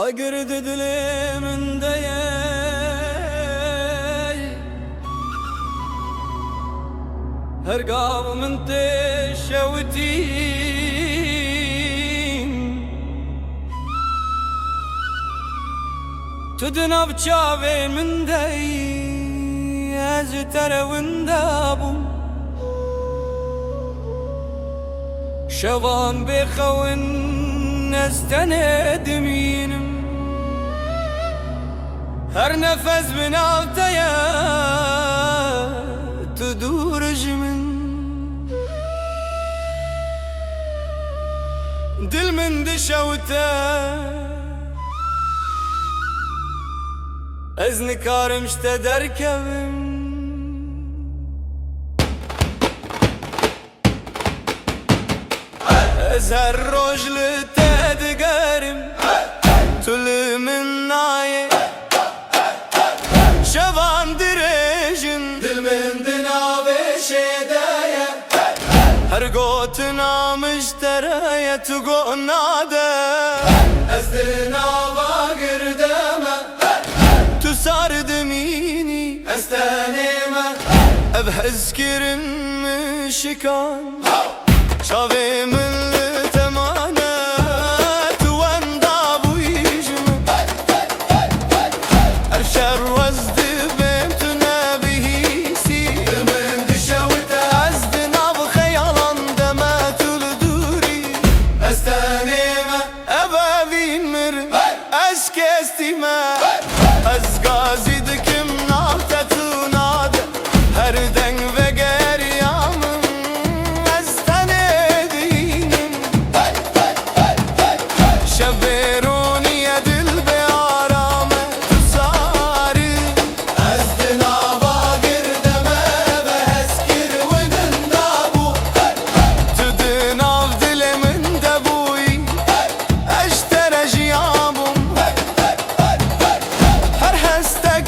أقرد دلي من دياي هرقاب من تشوتين تدنا بشافين من دي أزتر وندابو شوان بخون نستند مينم هر نفس بناوتيا تدور جمن دل من دشوتا از نكارم شتدر كبم از هر رجل تدقارم تل من نايه شوان دريجن دل من دناوي شدايا هر قوتنا مشترايا تقو نادا از دناوا قردما تسار دميني استانيما ابهز كرم مشكان شافي من التمانات واندابو يجمع ارشر وزد بنتنا بهيسي من دشوتا ازدنا بخيالان دمات الدوري استانيما ابابين مر اسكستيما ازقازي دكم ناقتا تناد هردن وغير يامن استندينم شبروني يا دل بآرامة تصاري ازدنا باقر دمه بهسكر ونندابو تدنا بدل من دبوي اشترى جيابم هر هستك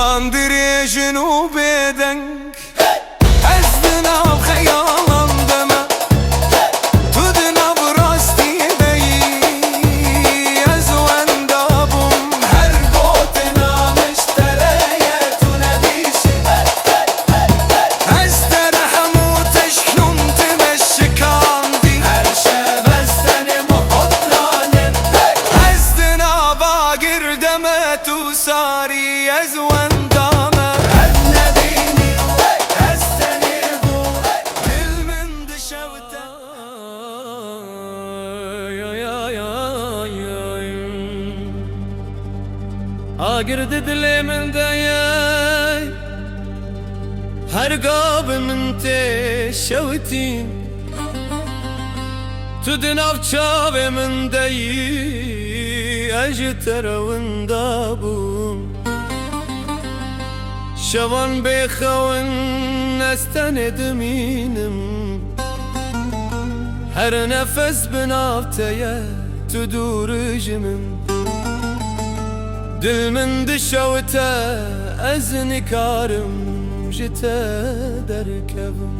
شوان درێژن و بێدەنگ ئەس دناو خەیاڵم دەمە تو دناو ڕاستی دەیی ئەس وەندا بووم هەر گۆتنا مشتەرەیە تو نەبیشی ئەس دەرە هەموو تەشکم تمە شکاندی هەر شەب ئەس دەنێم و حۆترانم ئەس دناوا گردەمە تو ساری ئەس وەندامە هەر نەبینی ئەس دەنێ بوو دل من دشەوتە ئاگرد دلێ من دەیەی هەرگا بە من تێشەوتین تو دناو چاوێ من دەیی ئەژ تەرەوندا بووم شەوان بێخەون ئەستەنێ دمینم هەر نەفەس بناوتەیە تو دوورژمم دل من دشەوتە ئەز نیکارم ji te derkevim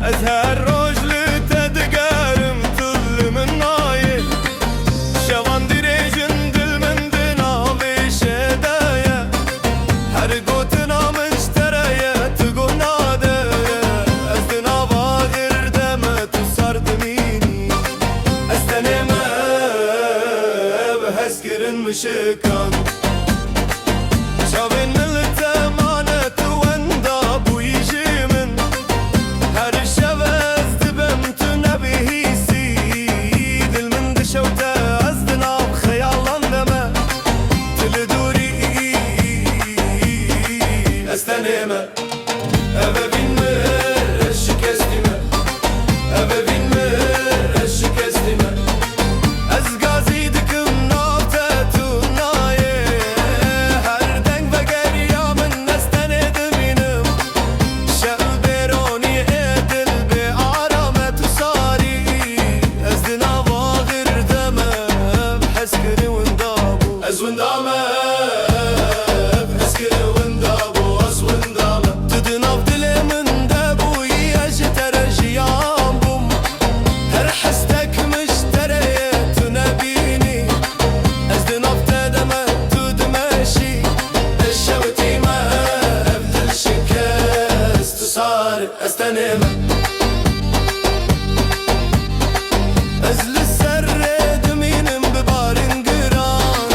Ez her roj li te digerim dil min nayê şevan dirêjin dil min di navê şêdeye her gotina min ji tereye tu guh nadeye ez di nava girdeme tu sar dimînî ez tenê me bi hezkirin mişikan çavên min li te mane tu wenda bûyî jî min her şev ez dibim tu nebihîsî dil min dişewte ez di nav xeyalan deme tu li dûrî ez tenê me ev evîn me ez şikestî me ev evîn me ez şikestî me ez gazî dikim nav te tu nayê her deng vegeriya min ez tenê dimînim şev bêronî ê dil bê arame tu sarî ez di nava girdeme hezkirî winda bû ez winda me hezkirî winda bû ez winda me tu di nav dilê min de bûyî ez ji te re jiyan bûm her hestek miştereye tu nebînî ez di nav te deme tu dimeşî ez şewtî me ev dil şikest tu sar ez tenê me ez li ser rê dimînim bi barîn giran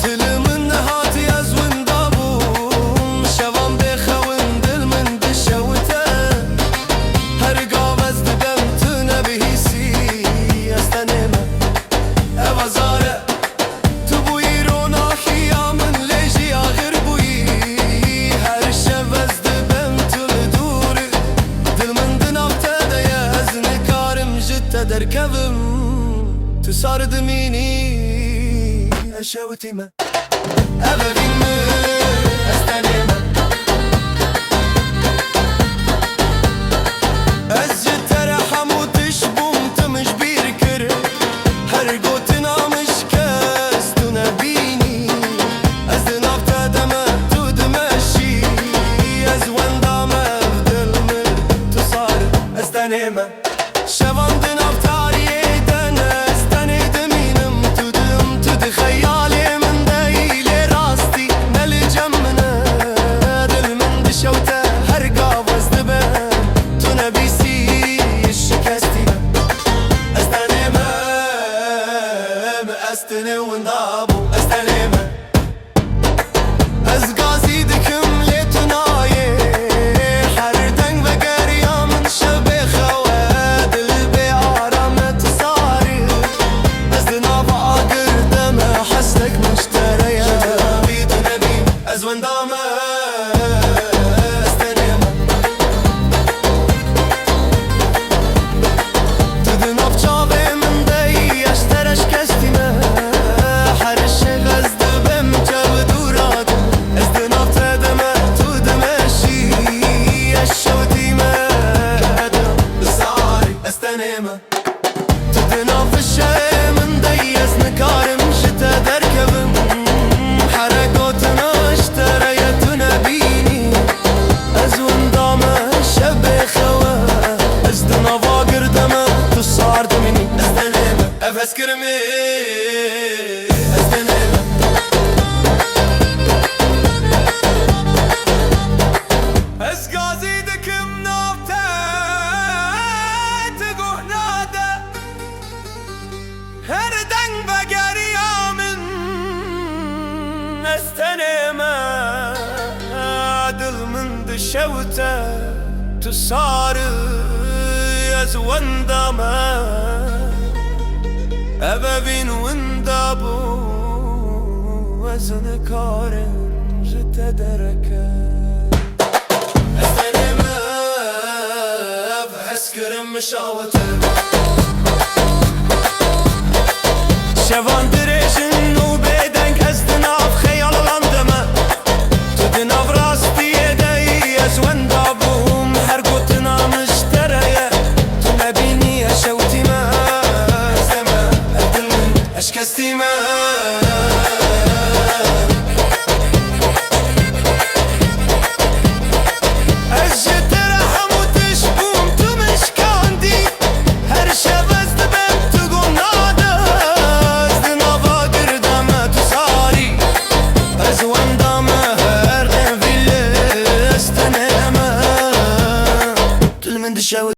dil min nehatî ez winda bûm şevan bêxewin dil min dişewite her gav ez dibem tu nebihîsî ez tenê me ev azar e tu bûyî ronaxiya min lê jî axir bûyî her şev ez dibem tu li dûrî dil min di nav te de ye ez nikarim ji te derkevim tu sar dimînî ez şewtî me ev evîn me ez tenê me ez ji te re hemû tiş bûm tu mij bîr kir her gotina mij kes tu nebînî ez di nav te deme tu dimeşî ez wenda me ev dil min tu sar ez tenê me şevan di nav tariyê de ne ez tenê dimînim tu dim tu di xeyalê min deyî lê rastî ne li cem min e dil min dişewte her gav ez dibem tu nebîsî şikestî me ez tenê me ez tenê winda bû ez tenê me ez gazî dikim lê tu nayê her deng vegeriya min şev bêxewe كرمي اسقازي دكم نوبته تقوه ناده هردن بقريا من استنما عدل من دشوته تصار يزوان داما أبابين وندابو وزن كارن جتدركه اسكرم مشاوته شوان دريجن وبيدن كزدنا في خيال الاندمه تدنا في راستي يدي ازوان دابوم هرقوتنا مشتريه تما بيني اشوتي ما زما ادل من اشكستي ما show